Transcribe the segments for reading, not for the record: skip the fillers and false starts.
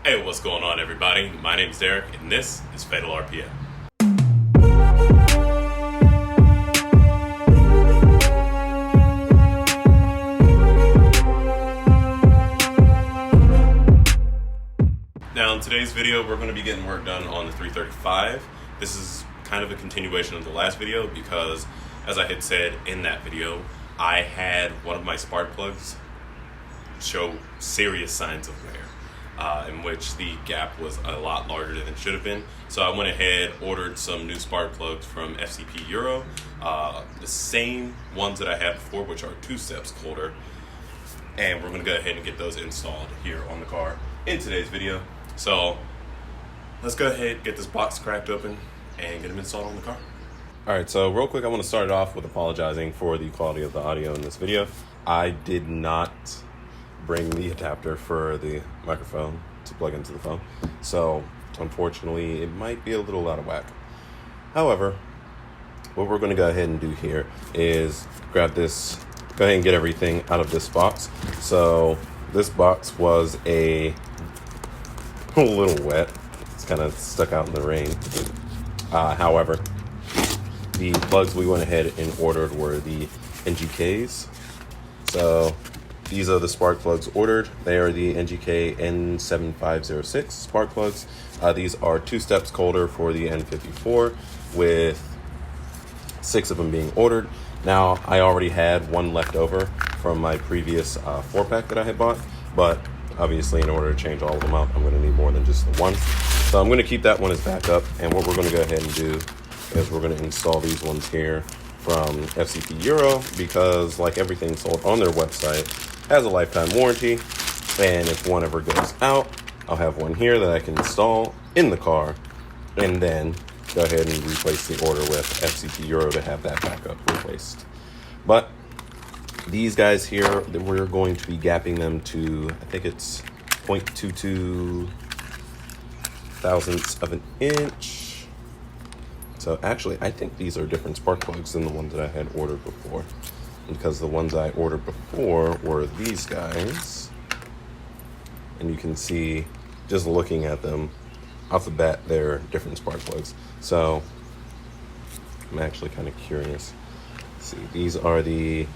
Hey, what's going on, everybody? My name is Derek, and this is Fatal RPM. Now, in today's video, we're going to be getting work done on the 335. This is kind of a continuation of the last video because, as I had said in that video, I had one of my spark plugs show serious signs of wear. In which the gap was a lot larger than it should have been. So I went ahead, ordered some new spark plugs from FCP Euro, the same ones that I had before, which are 2 steps colder. And we're going to go ahead and get those installed here on the car in today's video. So let's go ahead, get this box cracked open, and get them installed on the car. Alright, so real quick, I want to start it off with apologizing for the quality of the audio in this video. I did not bring the adapter for the microphone to plug into the phone, so unfortunately it might be a little out of whack. However, what we're going to go ahead and do here is grab this, go ahead and get everything out of this box. So this box was a little wet, it's kind of stuck out in the rain. However, the plugs we went ahead and ordered were the NGKs. So these are the spark plugs ordered. They are the NGK N54 spark plugs. These are 2 steps colder for the N54, with 6 of them being ordered. Now, I already had one left over from my previous 4-pack that I had bought, but obviously in order to change all of them out, I'm going to need more than just the one. So I'm going to keep that one as backup, and what we're going to go ahead and do is we're going to install these ones here from FCP Euro, because like everything sold on their website, has a lifetime warranty, and if one ever goes out, I'll have one here that I can install in the car, and then go ahead and replace the order with FCP Euro to have that backup replaced. But these guys here, we're going to be gapping them to, I think it's 0.22 thousandths of an inch. So actually, I think these are different spark plugs than the ones that I had ordered before, because the ones I ordered before were these guys, and you can see just looking at them off the bat they're different spark plugs. So I'm actually kind of curious. Let's see, these are the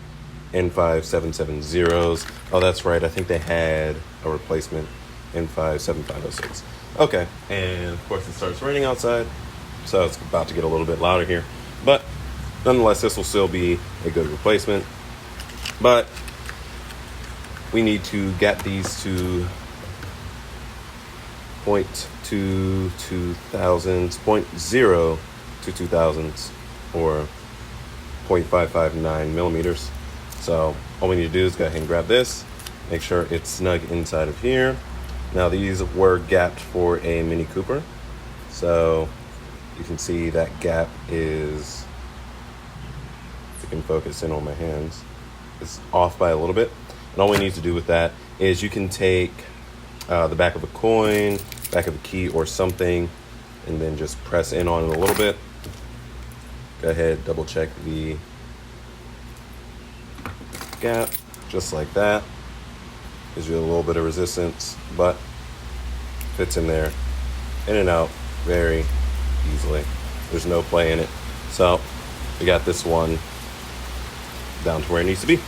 N5770s. Oh, that's right, I think they had a replacement N57506. Okay, and of course it starts raining outside, so it's about to get a little bit louder here, but nonetheless, this will still be a good replacement. But we need to get these to 0.22 thousandths, 0.022 thousandths, or 0.559 millimeters. So all we need to do is go ahead and grab this, make sure it's snug inside of here. Now these were gapped for a Mini Cooper, so you can see that gap is, if you can focus in on my hands, it's off by a little bit. And all we need to do with that is you can take the back of a coin, back of a key or something, and then just press in on it a little bit. Go ahead, double check the gap, just like that. Gives you a little bit of resistance, but fits in there, in and out very easily. There's no play in it. So we got this one down to where it needs to be.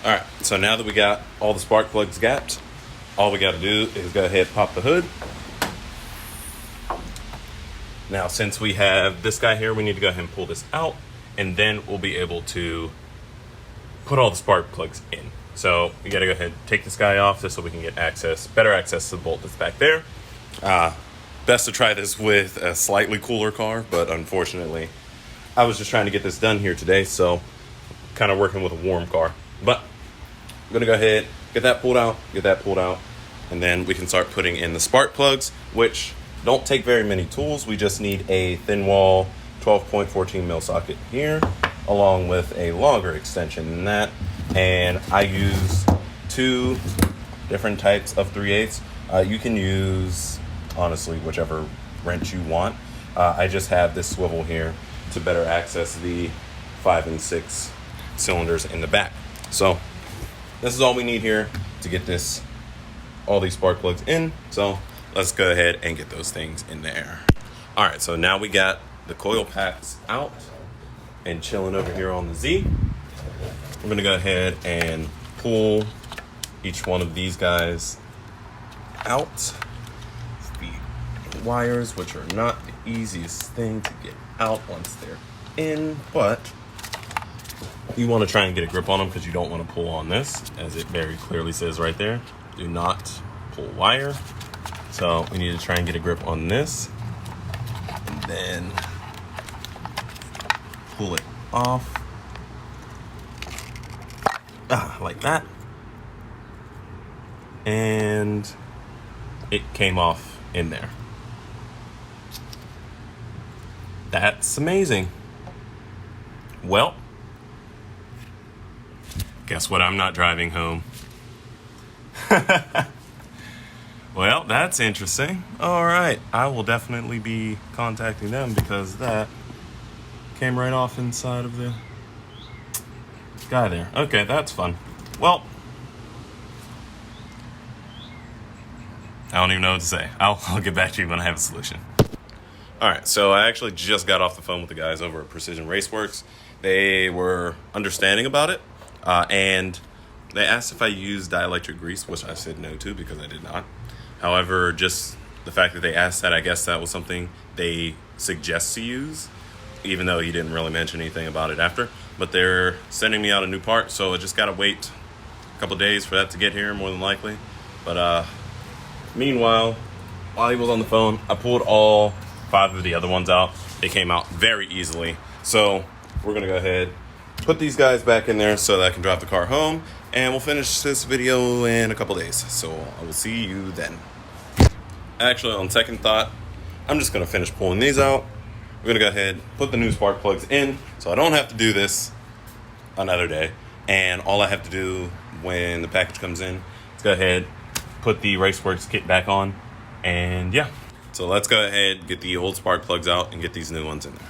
Alright, so now that we got all the spark plugs gapped, all we got to do is go ahead and pop the hood. Now, since we have this guy here, we need to go ahead and pull this out, and then we'll be able to put all the spark plugs in. So we got to go ahead and take this guy off just so we can get better access to the bolt that's back there. Best to try this with a slightly cooler car, but unfortunately, I was just trying to get this done here today, so kind of working with a warm car. But I'm going to go ahead, get that pulled out, and then we can start putting in the spark plugs, which don't take very many tools. We just need a thin wall 12.14 mil socket here, along with a longer extension than that. And I use 2 different types of 3/8. You can use, honestly, whichever wrench you want. I just have this swivel here to better access the 5 and 6 cylinders in the back. So this is all we need here to get all these spark plugs in. So let's go ahead and get those things in there. All right, so now we got the coil packs out and chilling over here on the Z. We're gonna go ahead and pull each one of these guys out. The wires, which are not the easiest thing to get out once they're in, but you want to try and get a grip on them because you don't want to pull on this, as it very clearly says right there, do not pull wire. So we need to try and get a grip on this and then pull it off like that, and it came off in there. That's amazing. Well, guess what? I'm not driving home. Well, that's interesting. All right, I will definitely be contacting them because that came right off inside of the guy there. Okay, that's fun. Well, I don't even know what to say. I'll get back to you when I have a solution. All right, so I actually just got off the phone with the guys over at Precision Raceworks. They were understanding about it, and they asked if I used dielectric grease, which I said no to because I did not. However, just the fact that they asked that, I guess that was something they suggest to use, even though he didn't really mention anything about it after. But they're sending me out a new part, so I just got to wait a couple days for that to get here, more than likely. But meanwhile, while he was on the phone, I pulled all 5 of the other ones out. They came out very easily. So we're going to go ahead, put these guys back in there so that I can drive the car home, and we'll finish this video in a couple days. So I will see you then. Actually, on second thought, I'm just going to finish pulling these out. We're going to go ahead, put the new spark plugs in so I don't have to do this another day. And all I have to do when the package comes in is go ahead, put the Raceworks kit back on, and yeah. So let's go ahead, get the old spark plugs out and get these new ones in there.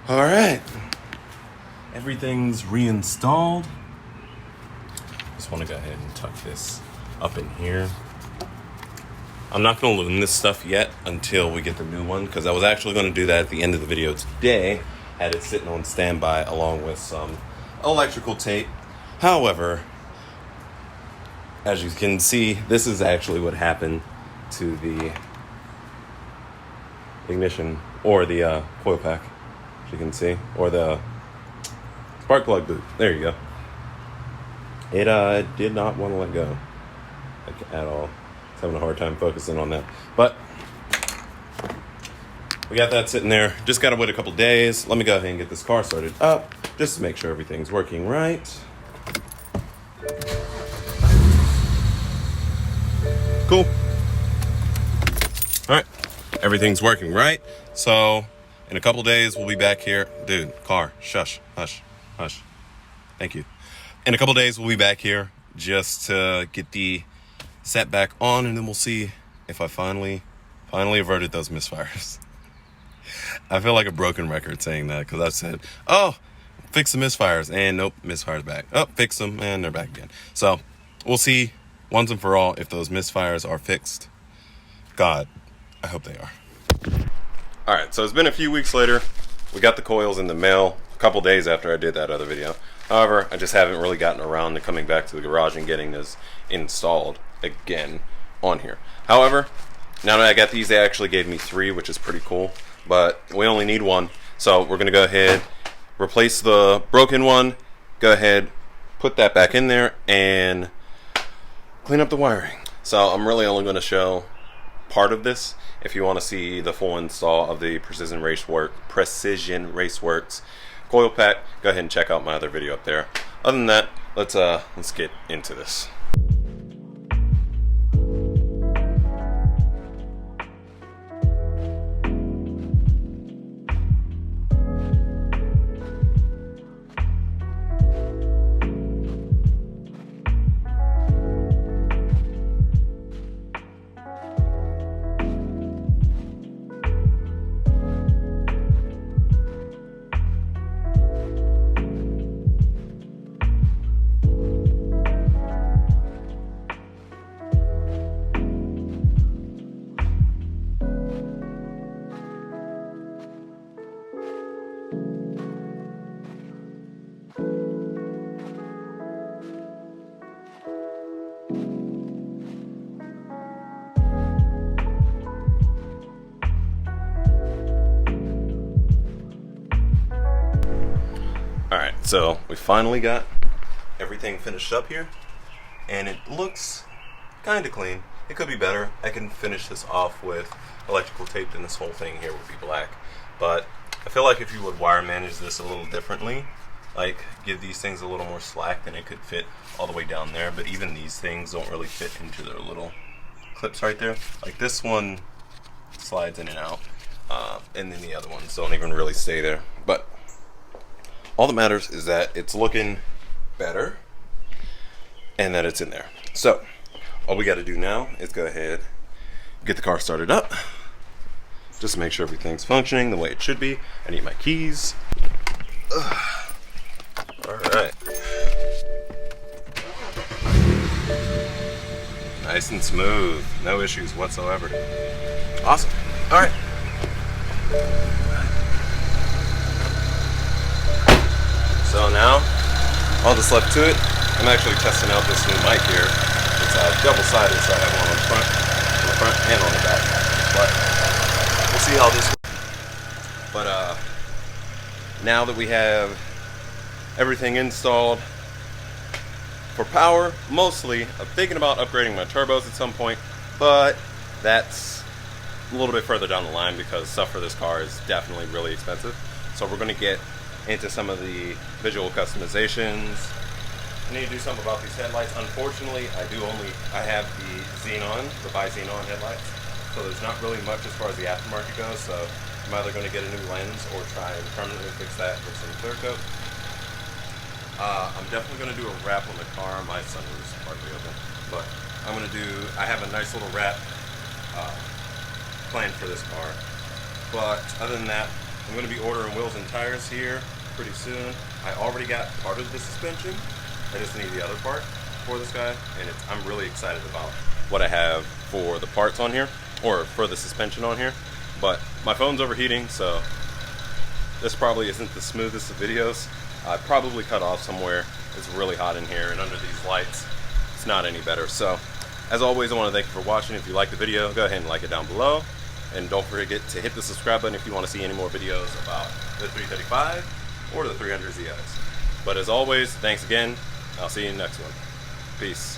All right, everything's reinstalled. Just want to go ahead and tuck this up in here. I'm not going to lube this stuff yet until we get the new one, because I was actually going to do that at the end of the video today. Had it sitting on standby along with some electrical tape. However, as you can see, this is actually what happened to the ignition, or the coil pack, as you can see, or the spark plug boot. There you go. It did not want to let go, like, at all. It's having a hard time focusing on that. But we got that sitting there. Just got to wait a couple days. Let me go ahead and get this car started up, just to make sure everything's working right. Cool. All right. Everything's working right. So in a couple days, we'll be back here. Dude, car, shush, hush, hush. Thank you. In a couple days, we'll be back here just to get the set back on, and then we'll see if I finally averted those misfires. I feel like a broken record saying that, because I've said, oh, fix the misfires, and nope, misfires back. Oh, fix them, and they're back again. So we'll see once and for all if those misfires are fixed. God, I hope they are. All right, so it's been a few weeks later. We got the coils in the mail a couple days after I did that other video. However, I just haven't really gotten around to coming back to the garage and getting this installed again on here. However, now that I got these, they actually gave me 3, which is pretty cool, but we only need 1. So we're gonna go ahead, replace the broken one, go ahead, put that back in there, and clean up the wiring. So I'm really only gonna show part of this. If you want to see the full install of the Precision Raceworks coil pack, go ahead and check out my other video up there. Other than that, let's get into this. Alright, so we finally got everything finished up here, and it looks kind of clean. It could be better. I can finish this off with electrical tape, and this whole thing here would be black. But I feel like if you would wire manage this a little differently, like give these things a little more slack, then it could fit all the way down there. But even these things don't really fit into their little clips right there. Like this one slides in and out, and then the other ones don't even really stay there. But all that matters is that it's looking better and that it's in there. So all we got to do now is go ahead, get the car started up, just to make sure everything's functioning the way it should be. I need my keys. All right. Nice and smooth, no issues whatsoever. Awesome. All right. So now, all that's left to it, I'm actually testing out this new mic here. It's double-sided, so I have one on the front and on the back. But we'll see how this works. But now that we have everything installed, for power, mostly, I'm thinking about upgrading my turbos at some point, but that's a little bit further down the line because stuff for this car is definitely really expensive. So we're going to get into some of the visual customizations. I need to do something about these headlights. Unfortunately, I have the xenon, the bi-xenon headlights, so there's not really much as far as the aftermarket goes, so I'm either going to get a new lens or try and permanently fix that with some clear coat. I'm definitely going to do a wrap on the car. My sunroof's partly open, but I have a nice little wrap planned for this car. But other than that, I'm going to be ordering wheels and tires here pretty soon. I already got part of the suspension. I just need the other part for this guy, and I'm really excited about what I have for the parts on here, or for the suspension on here. But my phone's overheating, so this probably isn't the smoothest of videos. I probably cut off somewhere. It's really hot in here, and under these lights, it's not any better. So, as always, I want to thank you for watching. If you like the video, go ahead and like it down below. And don't forget to hit the subscribe button if you want to see any more videos about the 335 or the 300 ZX. But as always, thanks again. I'll see you in the next one. Peace.